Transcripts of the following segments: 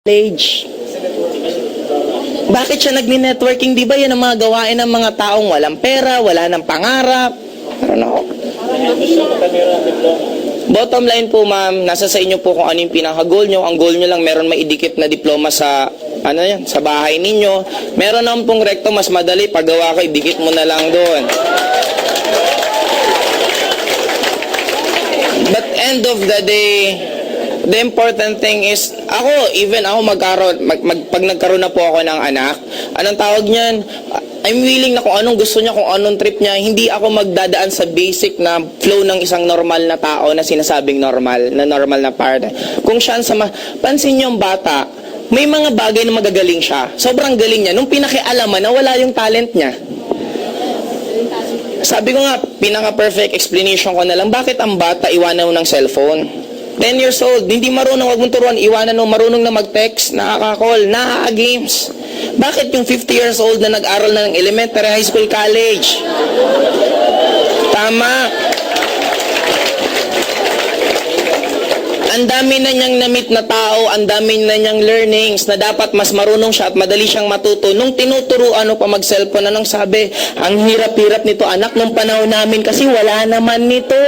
College. Bakit siya nagni-networking? Di ba yan ang mga gawain ng mga taong walang pera, wala ng pangarap? Ano? Bottom line po ma'am, nasa sa inyo po kung ano yung pinaka-goal nyo. Ang goal nyo lang meron maidikit na diploma sa sa bahay ninyo. Meron naman pong recto, mas madali. Paggawa ko, idikit mo na lang doon. But end of the day, the important thing is, pag nagkaroon na po ako ng anak, anong tawag niyan? I'm willing na kung anong gusto niya, kung anong trip niya, hindi ako magdadaan sa basic na flow ng isang normal na tao na sinasabing normal na part. Kung siya pansin niyo ang bata, may mga bagay na magagaling siya. Sobrang galing niya. Nung pinakialaman na wala yung talent niya. Sabi ko nga, pinaka-perfect explanation ko na lang, bakit ang bata iwanan mo ng cellphone? 10 years old, hindi marunong, wag mong turuan, iwanan mo, marunong na mag-text, nakaka-call, nakaka-games. Bakit yung 50 years old na nag-aral na ng elementary, high school, college? Tama. Ang dami na niyang na-meet na tao, ang dami na niyang learnings na dapat mas marunong siya at madali siyang matuto. Nung tinuturuan pa mag-cellphone, anong sabi? Ang hirap-hirap nito, anak, nung panahon namin kasi wala naman nito.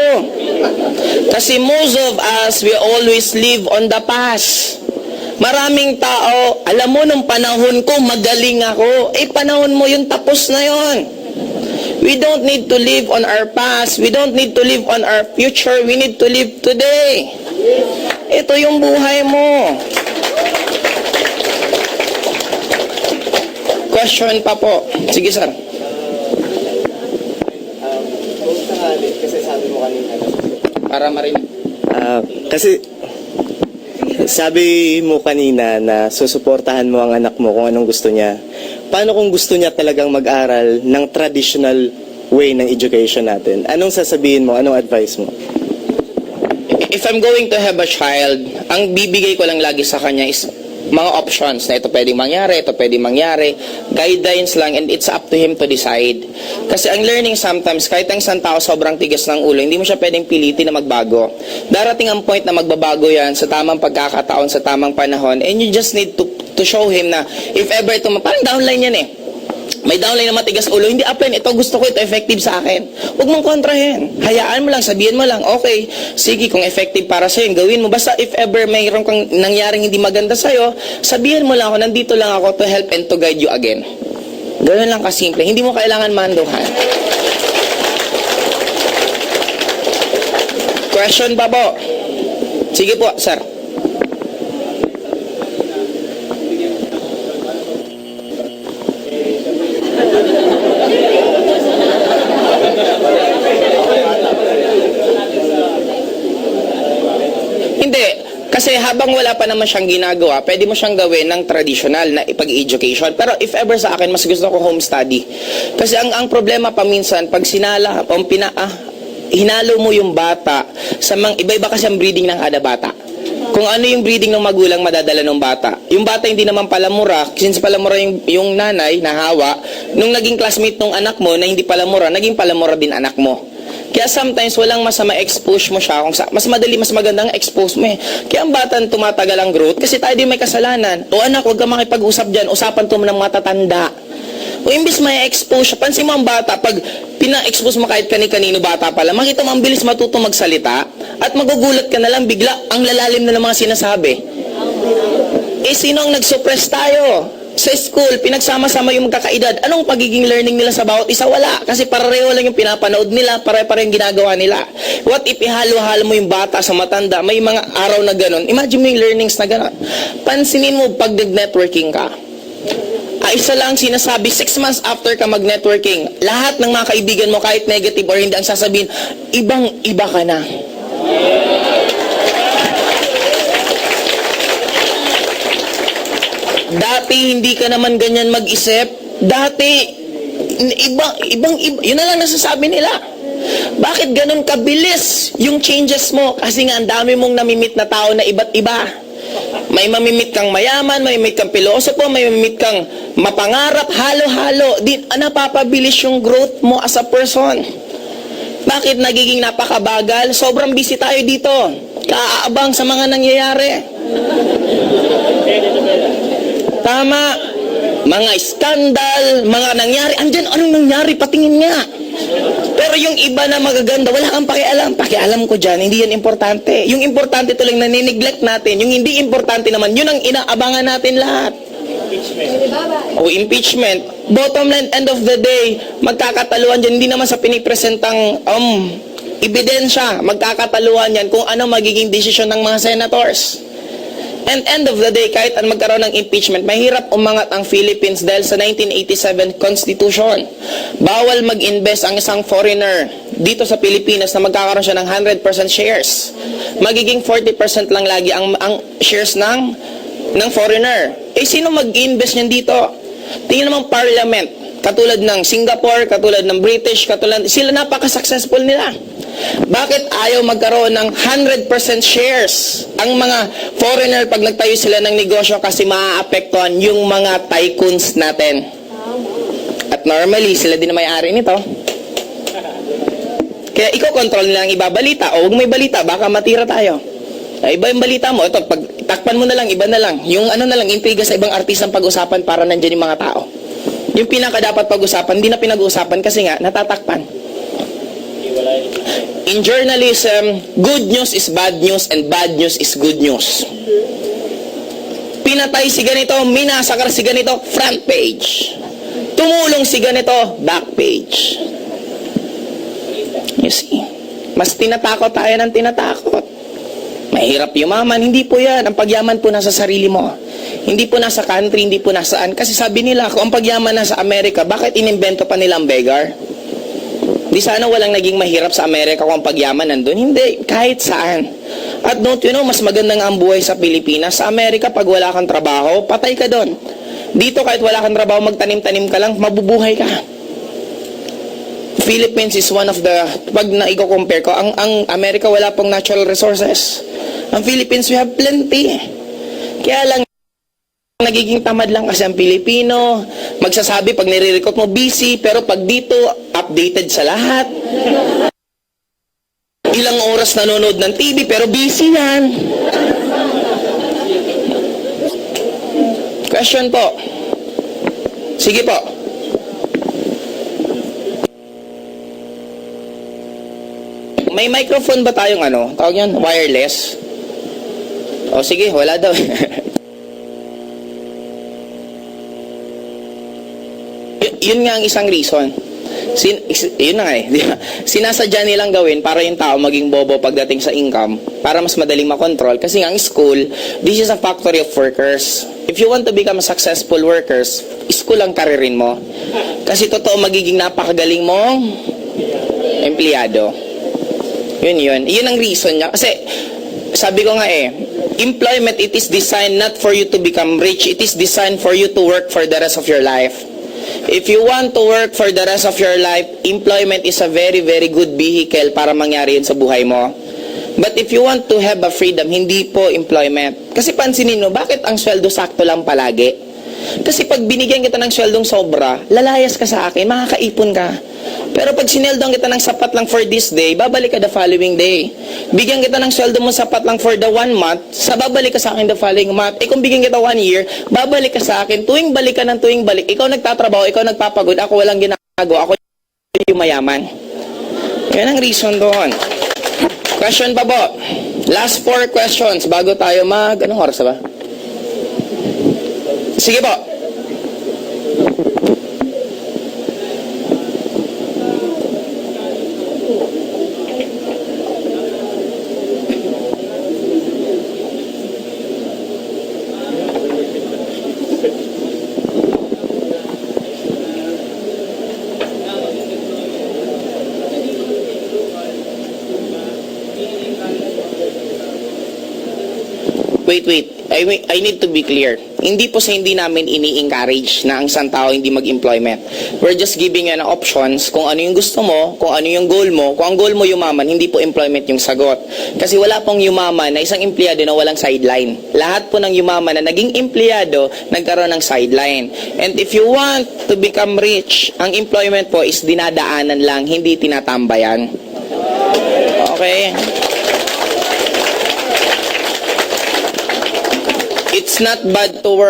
Kasi most of us, we always live on the past. Maraming tao, alam mo, nung panahon ko, magaling ako. Panahon mo yun, tapos na yun. We don't need to live on our past. We don't need to live on our future. We need to live today. Ito yung buhay mo. Question pa po. Sige, sir. Kasi sabi mo kanina. Para marinig. Kasi sabi mo kanina na susuportahan mo ang anak mo kung anong gusto niya. Paano kung gusto niya talagang mag-aral ng traditional way ng education natin? Anong sasabihin mo? Anong advice mo? If I'm going to have a child, ang bibigay ko lang lagi sa kanya is mga options na ito pwedeng mangyari, ito pwedeng mangyari, guidelines lang, and it's up to him to decide. Kasi ang learning sometimes, kahit ang isang tao sobrang tigas ng ulo, hindi mo siya pwedeng pilitin na magbago. Darating ang point na magbabago yan sa tamang pagkakataon, sa tamang panahon, and you just need to show him na if ever ito, parang downline yan may downline na matigas ulo, hindi upline, ito gusto ko, ito effective sa akin. Huwag mong kontrahin. Hayaan mo lang, sabihin mo lang, okay, sige, kung effective para sa'yo, gawin mo. Basta if ever mayroon kang nangyaring hindi maganda sa'yo, sabihin mo lang ako, nandito lang ako to help and to guide you again. Ganoon lang kasimple. Hindi mo kailangan manduhan. Question pa po? Sige po, sir. Hindi. Kasi habang wala pa naman siyang ginagawa, pwede mo siyang gawin ng traditional na pag-education. Pero if ever sa akin, mas gusto ko home study. Kasi ang problema paminsan, pag hinalo mo yung bata, sa iba-iba kasi ang breeding ng kada bata. Kung ano yung breeding ng magulang madadala ng bata. Yung bata hindi naman palamura, since palamura yung nanay, nahawa, nung naging classmate ng anak mo na hindi palamura, naging palamura din anak mo. Kaya sometimes walang masama expose mo siya. Mas madali, mas magandang expose mo Kaya ang bata tumatagal ang growth kasi tayo din may kasalanan. O anak, huwag ka makipag-usap dyan. Usapan to mo ng matatanda. O imbis may expose siya. Pansin mo ang bata, pag pina-expose mo kahit kani-kanino bata pala, makita mo ang bilis matuto magsalita at magugulat ka na lang bigla ang lalalim na ng mga sinasabi. Sino ang nag-suppress tayo? Sa school, pinagsama-sama yung magkakaedad. Anong pagiging learning nila sa bawat isa? Wala. Kasi pareho lang yung pinapanood nila, pare-pare yung ginagawa nila. What if ihalo-halo mo yung bata sa matanda? May mga araw na ganun. Imagine mo yung learnings na ganun. Pansinin mo pag nag-networking ka. Isa lang sinasabi, 6 months after ka mag-networking, lahat ng mga kaibigan mo, kahit negative or hindi, ang sasabihin, ibang-iba ka na. Dati hindi ka naman ganyan mag-isip. Dati ibang yun na lang nasasabi nila. Bakit ganun kabilis yung changes mo? Kasi nga ang dami mong namimit na tao na iba't iba. May mamimit kang mayaman, may mamimit kang pilosopo, may mamimit kang mapangarap, halo-halo. Napapabilis yung growth mo as a person. Bakit nagiging napakabagal? Sobrang busy tayo dito. Kaaabang sa mga nangyayari. Tama. Mga skandal, mga nangyari. Andyan, anong nangyari? Patingin nga. Pero yung iba na magaganda, wala kang pakialam. Pakialam ko dyan, hindi yan importante. Yung importante ito lang na nineglect natin. Yung hindi importante naman, yun ang inaabangan natin lahat. O impeachment. Bottom line, end of the day, magkakataluan dyan. Hindi naman sa pinipresentang ebidensya. Magkakataluan yan kung ano magiging desisyon ng mga senators. And end of the day, kahit ang magkaroon ng impeachment, mahirap umangat ang Philippines dahil sa 1987 Constitution. Bawal mag-invest ang isang foreigner dito sa Pilipinas na magkakaroon siya ng 100% shares. Magiging 40% lang lagi ang shares ng foreigner. Eh, sino mag-invest niyan dito? Tingnan naman parliament. Katulad ng Singapore, katulad ng British, sila napaka-successful nila. Bakit ayaw magkaroon ng 100% shares ang mga foreigner pag nagtayo sila ng negosyo kasi maaapektuhan yung mga tycoons natin? At normally, sila din na may-ari nito. Kaya ikaw control nila ang ibabalita o huwag may balita, baka matira tayo. Iba yung balita mo, ito, pag takpan mo na lang, iba na lang. Yung ano na lang, intriga sa ibang artistang pag-usapan para nandyan yung mga tao. Yung pinaka dapat pag-usapan, hindi na pinag-usapan kasi nga, natatakpan. In journalism, good news is bad news and bad news is good news. Pinatay si ganito, minasakar si ganito, front page. Tumulong si ganito, back page. You see, mas tinatakot tayo ng tinatakot. Mahirap yumaman, hindi po yan. Ang pagyaman po nasa sarili mo. Hindi po nasa country, hindi po nasaan. Kasi sabi nila, kung ang pagyaman nasa Amerika, bakit inimbento pa nilang beggar? Di sana walang naging mahirap sa Amerika kung ang pagyaman nandun. Hindi, kahit saan. At don't you know, mas maganda nga ang buhay sa Pilipinas. Sa Amerika, pag wala kang trabaho, patay ka doon. Dito, kahit wala kang trabaho, magtanim-tanim ka lang, mabubuhay ka. Philippines is one of the, pag na-compare ko, ang Amerika wala pong natural resources. Ang Philippines, we have plenty. Kaya lang, nagiging tamad lang kasi ang Pilipino, magsasabi pag nire-record mo busy, pero pag dito, updated sa lahat. Ilang oras nanonood ng TV, pero busy yan. Question po. Sige po. May microphone ba tayong tawag yan? Wireless? O sige, wala daw. Yun nga ang isang reason. Yun na nga eh. Sinasadya nilang gawin para yung tao maging bobo pagdating sa income, para mas madaling makontrol. Kasi nga ang school, this is a factory of workers. If you want to become a successful workers, school ang karirin mo. Kasi totoo magiging napakagaling mong empleyado. Yun ang reason niya. Kasi sabi ko nga employment, it is designed not for you to become rich. It is designed for you to work for the rest of your life. If you want to work for the rest of your life, employment is a very, very good vehicle para mangyari yun sa buhay mo. But if you want to have a freedom, hindi po employment. Kasi pansinin mo, bakit ang sweldo sakto lang palagi? Kasi pag binigyan kita ng sweldong sobra, lalayas ka sa akin, makakaipon ka. Pero pag sineldong kita ng sapat lang for this day, babalik ka the following day. Bigyan kita ng sweldo mo sapat lang for the 1 month, babalik ka sa akin the following month. Kung bigyan kita 1 year, babalik ka sa akin. Tuwing balik ka ng tuwing balik. Ikaw nagtatrabaho, ikaw nagpapagod, ako walang ginagawa, ako yung mayaman. Yan ang reason doon. Question pa po. Last 4 questions bago tayo anong oras na ba? Sige po. Wait. I need to be clear. Hindi po sa hindi namin ini-encourage na ang isang tao hindi mag-employment. We're just giving you options kung ano yung gusto mo, kung ano yung goal mo. Kung ang goal mo yumaman, hindi po employment yung sagot. Kasi wala pong yumaman na isang empleyado na walang sideline. Lahat po ng yumaman na naging empleyado, nagkaroon ng sideline. And if you want to become rich, ang employment po is dinadaanan lang, hindi tinatambayan. Okay? It's not bad to work.